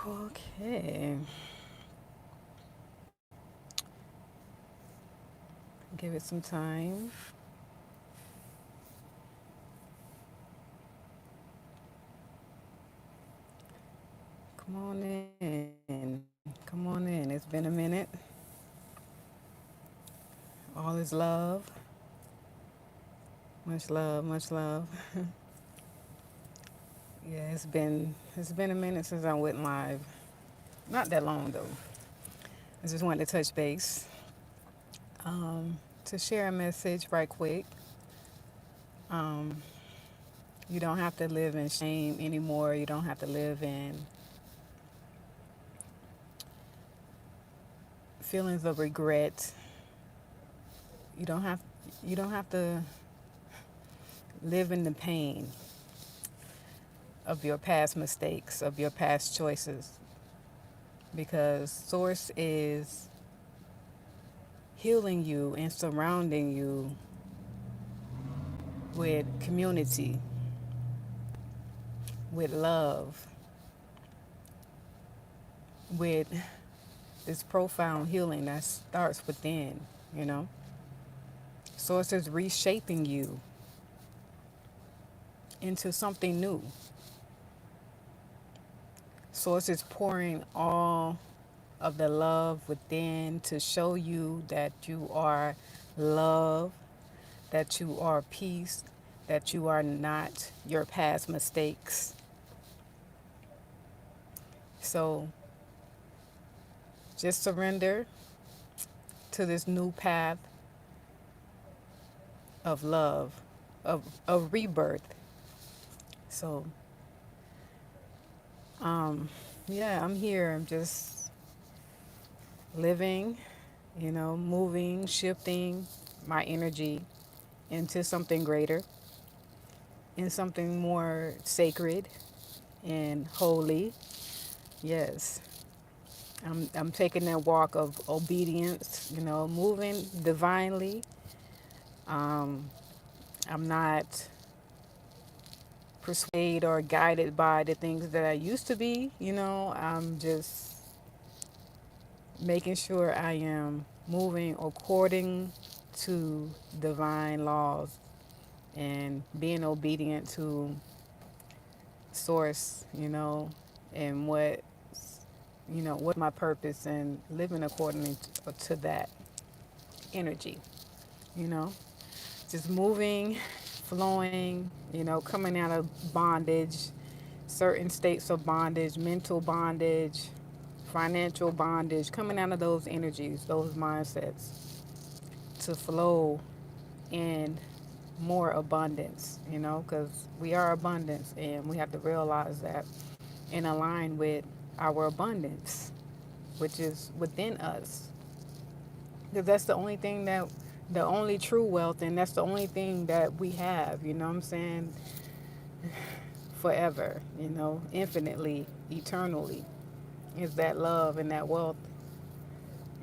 Okay. Give it some time. Come on in. Come on in. It's been a minute. All is love. Much love, much love. Yeah, it's been a minute since I went live. Not that long though. I just wanted to touch base. To share a message right quick. Um, you don't have to live in shame anymore. You don't have to live in feelings of regret. You don't have you don't have to live in the pain of your past mistakes, of your past choices, because Source is healing you and surrounding you with community, with love, with this profound healing that starts within, you know? Source is reshaping you into something new. Source is pouring all of the love within to show you that you are love, that you are peace, that you are not your past mistakes. So just surrender to this new path of love, of rebirth. So, um, yeah, I'm here. I'm just living, moving, shifting my energy into something greater, in something more sacred and holy. Yes. I'm taking that walk of obedience, moving divinely. Um, I'm not persuaded or guided by the things that I used to be, I'm just making sure I am moving according to divine laws and being obedient to source, and what's my purpose and living according to that energy, you know, just moving, flowing, coming out of bondage, certain states of bondage, mental bondage, financial bondage, coming out of those energies, those mindsets to flow in more abundance, because we are abundance and we have to realize that and align with our abundance, which is within us. Because that's the only thing the only true wealth, and that's the only thing that we have, you know what I'm saying? Forever, infinitely, eternally, is that love and that wealth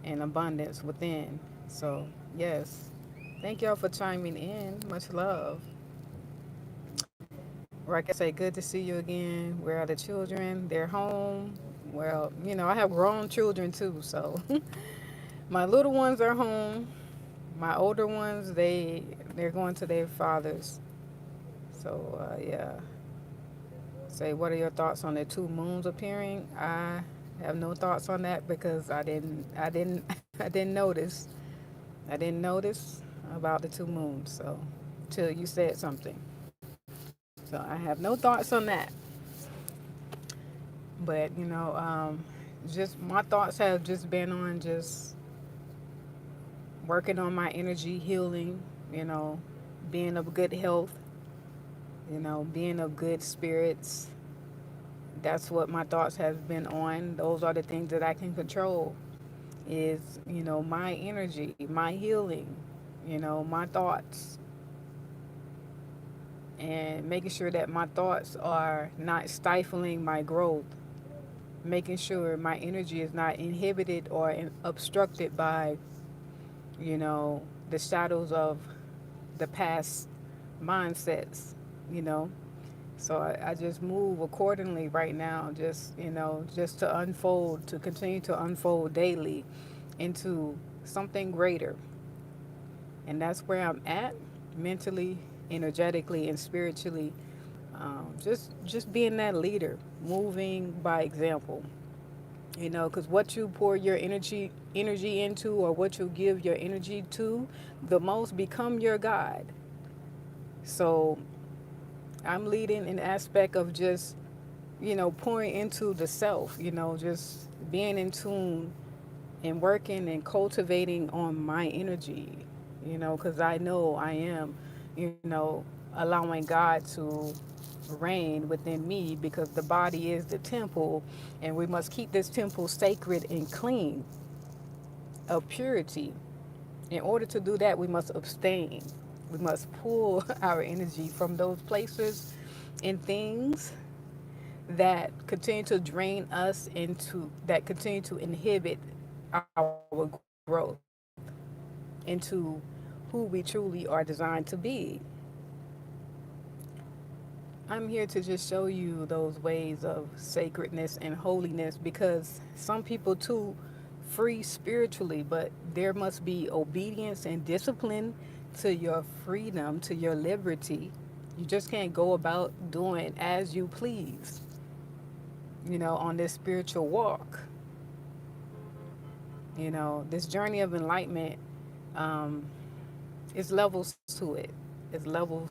and abundance within. So, yes. Thank y'all for chiming in. Much love. Like I say, good to see you again. Where are the children? They're home. Well, I have grown children too, so my little ones are home. My older ones, they're going to their fathers. So yeah. Say, what are your thoughts on the two moons appearing? I have no thoughts on that because I didn't notice. I didn't notice about the two moons. So, till you said something. So I have no thoughts on that. But just my thoughts have just been on just working on my energy, healing. You know, being of good health. Being of good spirits. That's what my thoughts have been on. Those are the things that I can control. Is my energy, my healing. My thoughts, and making sure that my thoughts are not stifling my growth, making sure my energy is not inhibited or obstructed by, the shadows of the past mindsets, you know. So I just move accordingly right now, just, just to unfold, to continue to unfold daily into something greater. And that's where I'm at mentally, energetically, and spiritually. Just being that leader, moving by example. Because what you pour your energy into, or what you give your energy to, the most become your guide. So I'm leading an aspect of just, pouring into the self, just being in tune and working and cultivating on my energy, because I know I am, allowing God to reign within me, because the body is the temple, and we must keep this temple sacred and clean, of purity. In order to do that, we must abstain. We must pull our energy from those places and things that continue to drain us, that continue to inhibit our growth into who we truly are designed to be. I'm here to just show you those ways of sacredness and holiness, because some people too free spiritually, but there must be obedience and discipline to your freedom, to your liberty. You just can't go about doing as you please, on this spiritual walk. This journey of enlightenment, um, is levels to it. It's levels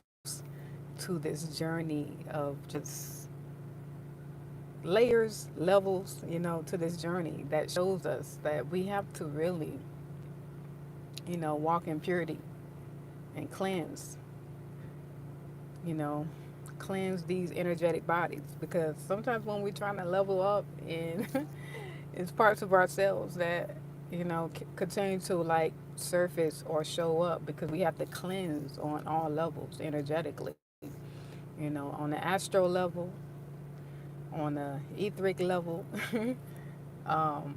to this journey of just layers, levels, to this journey that shows us that we have to really, walk in purity and cleanse, you know, cleanse these energetic bodies. Because sometimes when we're trying to level up, and it's parts of ourselves that, continue to like surface or show up, because we have to cleanse on all levels energetically, on the astro level, on the etheric level. um,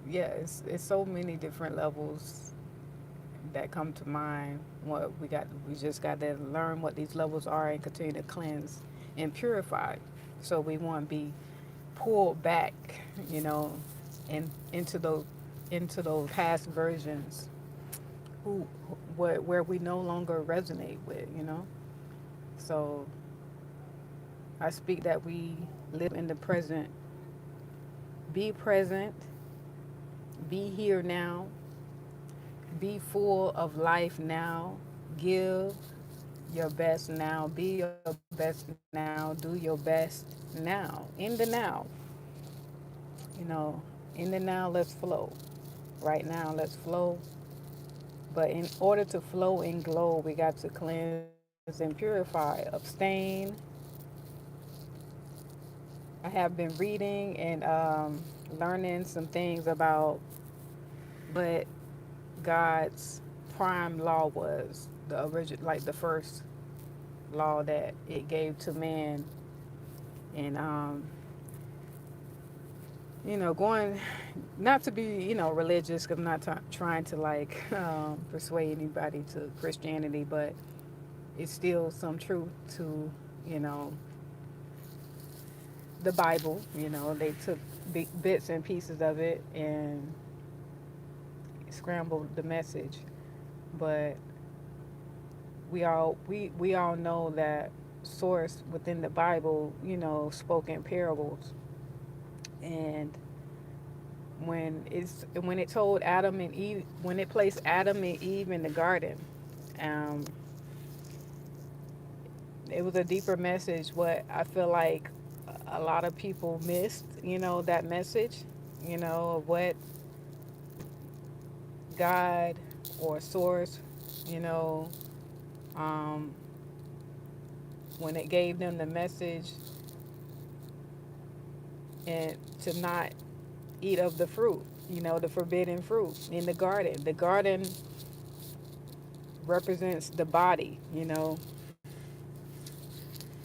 yeah, it's so many different levels that come to mind. We just got to learn what these levels are and continue to cleanse and purify. So we want to be pulled back, you know, and into those past versions who where we no longer resonate with. So I speak that we live in the present, be present, be here now, be full of life now, give your best now, be your best now, do your best now, in the now. You know, in the now, let's flow. Right now, let's flow. But in order to flow and glow, we got to cleanse and purify, abstain. I have been reading and learning some things about what God's prime law was, the original, like the first law that it gave to man. And going, not to be, religious, 'cause I'm not trying to like persuade anybody to Christianity, but it's still some truth to, you know, the Bible. They took bits and pieces of it and scrambled the message. But we all know that source within the Bible, spoke in parables. And when it told Adam and Eve, when it placed Adam and Eve in the garden, um, it was a deeper message. What I feel like a lot of people missed, that message, of what God or source, you know, um, when it gave them the message and to not eat of the fruit, the forbidden fruit in the garden. The garden represents the body,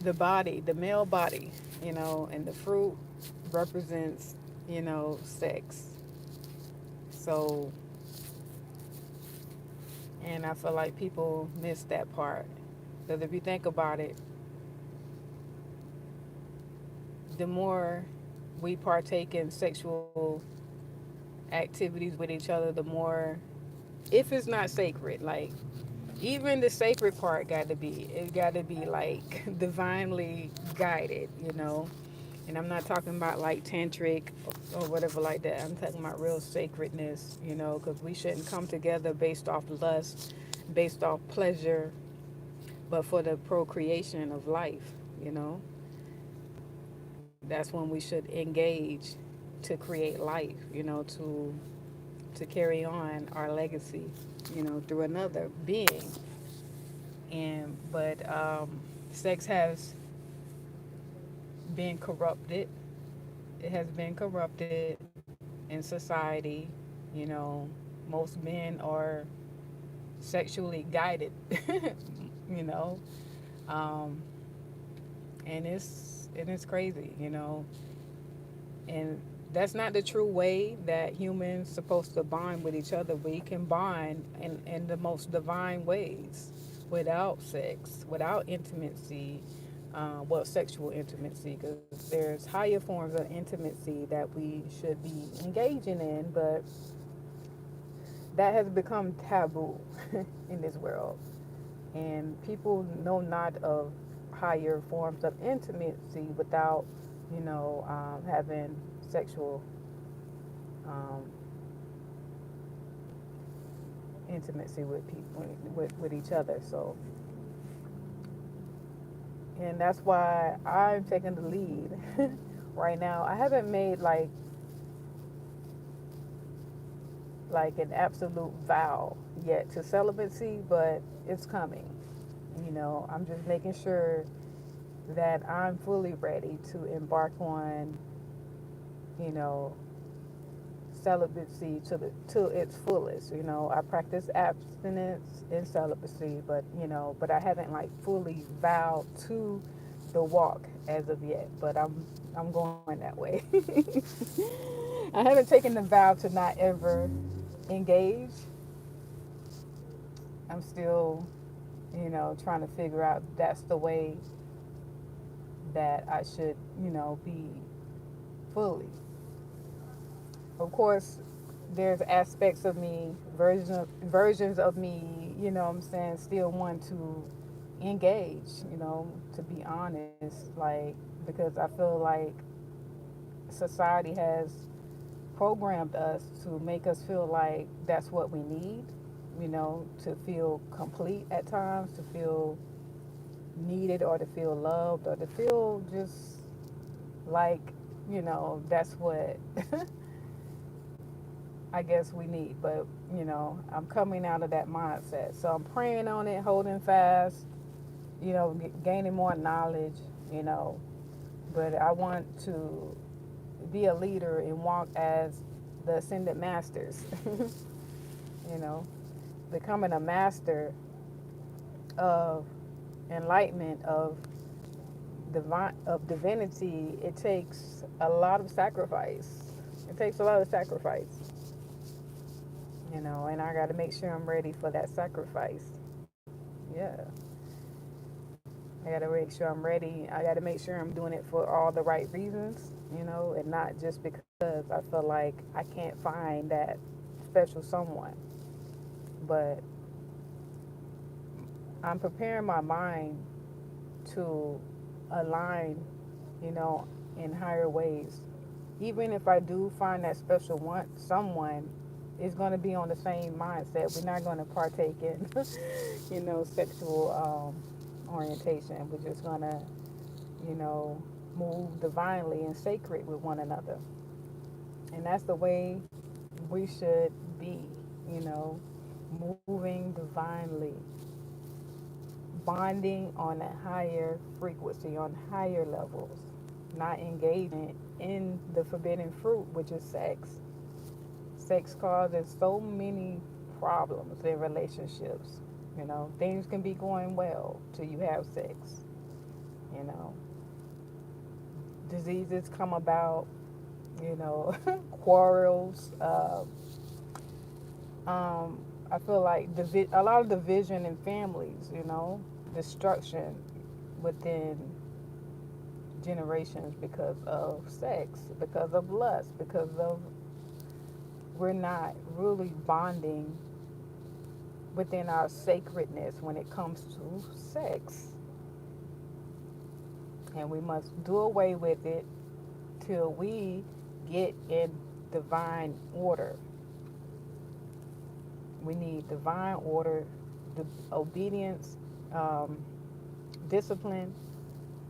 the body, the male body, and the fruit represents, sex. So, and I feel like people miss that part. Because if you think about it, the more we partake in sexual activities with each other, the more, if it's not sacred, like even the sacred part got to be like divinely guided, you know. And I'm not talking about like tantric or whatever like that. I'm talking about real sacredness, you know, because we shouldn't come together based off lust, based off pleasure, but for the procreation of life, you know. That's when we should engage to create life, you know, to carry on our legacy, you know, through another being. And but sex has been corrupted. It has been corrupted in society. You know, most men are sexually guided. You know, um, and it's crazy. You know, and that's not the true way that humans supposed to bond with each other. We can bond in the most divine ways, without sex, without intimacy, well, sexual intimacy, because there's higher forms of intimacy that we should be engaging in, but that has become taboo in this world, and people know not of higher forms of intimacy without, having sexual um, intimacy with people, with each other. So, and that's why I'm taking the lead right now. I haven't made like an absolute vow yet to celibacy, but it's coming. You know, I'm just making sure that I'm fully ready to embark on, you know, celibacy to its fullest. You know, I practice abstinence in celibacy, but I haven't like fully vowed to the walk as of yet. But I'm going that way. I haven't taken the vow to not ever engage. I'm still, trying to figure out that's the way that I should, be fully. Of course, there's aspects of me, versions of me, what I'm saying, still want to engage, to be honest, like, because I feel like society has programmed us to make us feel like that's what we need, to feel complete at times, to feel needed, or to feel loved, or to feel just like, that's what I guess we need. But, I'm coming out of that mindset. So I'm praying on it, holding fast, gaining more knowledge, you know. But I want to be a leader and walk as the ascended masters, you know, becoming a master of enlightenment, of divinity. It takes a lot of sacrifice. It takes a lot of sacrifice, and I got to make sure I'm ready for that sacrifice. Yeah, I got to make sure I'm ready. I got to make sure I'm doing it for all the right reasons, and not just because I feel like I can't find that special someone. But I'm preparing my mind to align, you know, in higher ways. Even if I do find that special one, someone is going to be on the same mindset. We're not going to partake in, sexual orientation. We're just going to, you know, move divinely and sacred with one another. And that's the way we should be, you know, moving divinely, bonding on a higher frequency, on higher levels, not engaging in the forbidden fruit, which is sex. Sex causes so many problems in relationships. Things can be going well till you have sex. You know, diseases come about. Quarrels. I feel like a lot of division in families. destruction within generations because of sex, because of lust, because of we're not really bonding within our sacredness when it comes to sex. And we must do away with it till we get in divine order. We need divine order, the obedience, um, discipline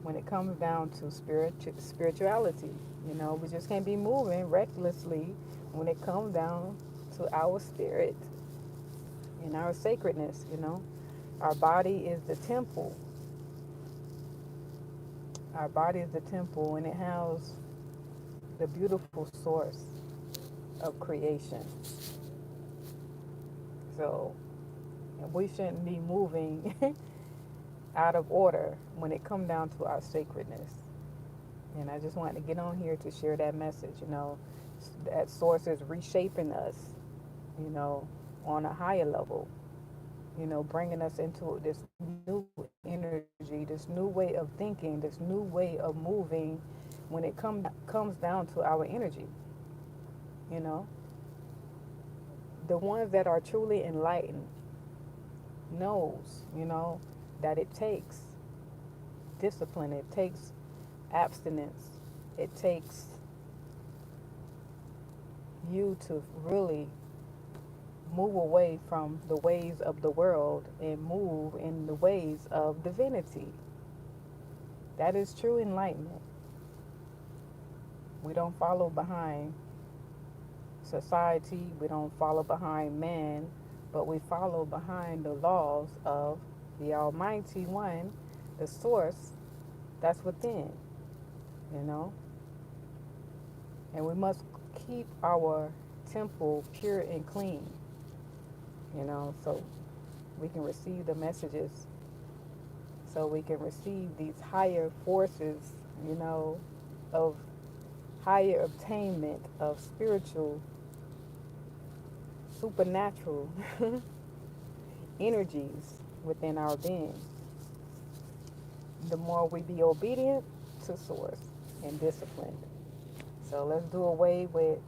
when it comes down to spirituality. You know, we just can't be moving recklessly when it comes down to our spirit and our sacredness. You know, our body is the temple. Our body is the temple, and it houses the beautiful source of creation. So we shouldn't be moving out of order when it comes down to our sacredness. And I just wanted to get on here to share that message. You know, that source is reshaping us, you know, on a higher level, you know, bringing us into this new energy, this new way of thinking, this new way of moving when it comes down to our energy. You know, the ones that are truly enlightened knows, you know, that it takes discipline, it takes abstinence, it takes you to really move away from the ways of the world and move in the ways of divinity. That is true enlightenment. We don't follow behind society, we don't follow behind man, but we follow behind the laws of the Almighty One, the source that's within, you know. And we must keep our temple pure and clean, you know, so we can receive the messages, so we can receive these higher forces, you know, of higher obtainment of spiritual, supernatural energies within our being. The more we be obedient to source and disciplined. So let's do away with,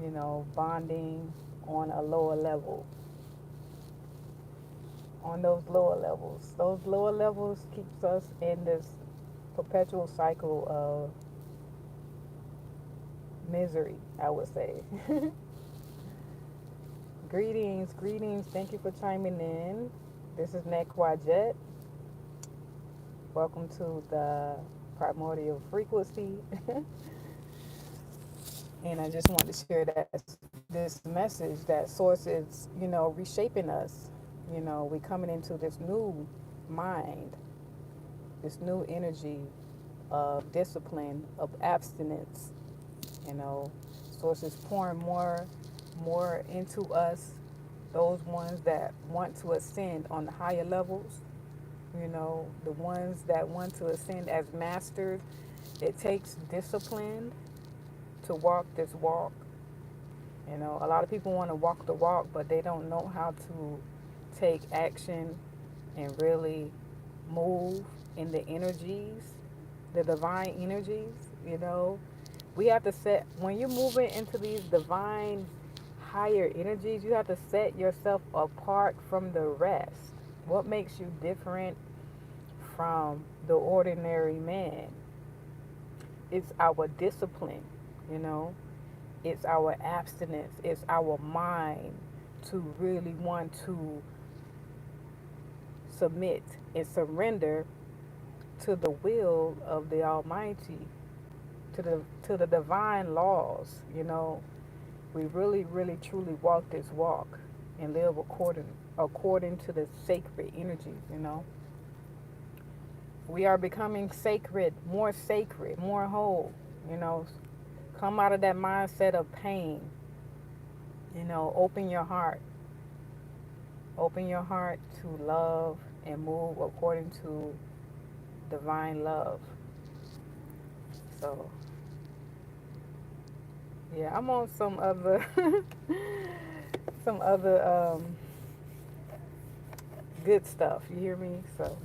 you know, bonding on a lower level. On those lower levels. Those lower levels keeps us in this perpetual cycle of misery, I would say. Greetings, greetings. Thank you for chiming in. This is Nekwajet. Welcome to the primordial frequency. And I just wanted to share that this message that source is, you know, reshaping us. You know, we coming into this new mind, this new energy of discipline, of abstinence. You know, source is pouring more into us, those ones that want to ascend on the higher levels, you know, the ones that want to ascend as masters. It takes discipline to walk this walk. You know, a lot of people want to walk the walk, but they don't know how to take action and really move in the energies, the divine energies, you know. We have to set, when you're moving into these divine higher energies, you have to set yourself apart from the rest. What makes you different from the ordinary man? It's our discipline, you know. It's our abstinence. It's our mind to really want to submit and surrender to the will of the Almighty, to the divine laws. You know, we really truly walk this walk and live according to the sacred energies. You know, we are becoming sacred, more whole. You know, come out of that mindset of pain. You know, open your heart to love and move according to divine love. So yeah, I'm on some other some other good stuff. You hear me? So,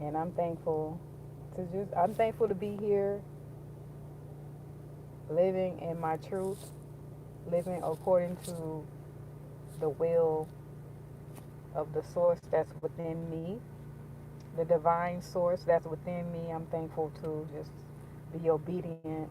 and I'm thankful to be here, living in my truth, living according to the will of the source that's within me, the divine source that's within me. I'm thankful to just be obedient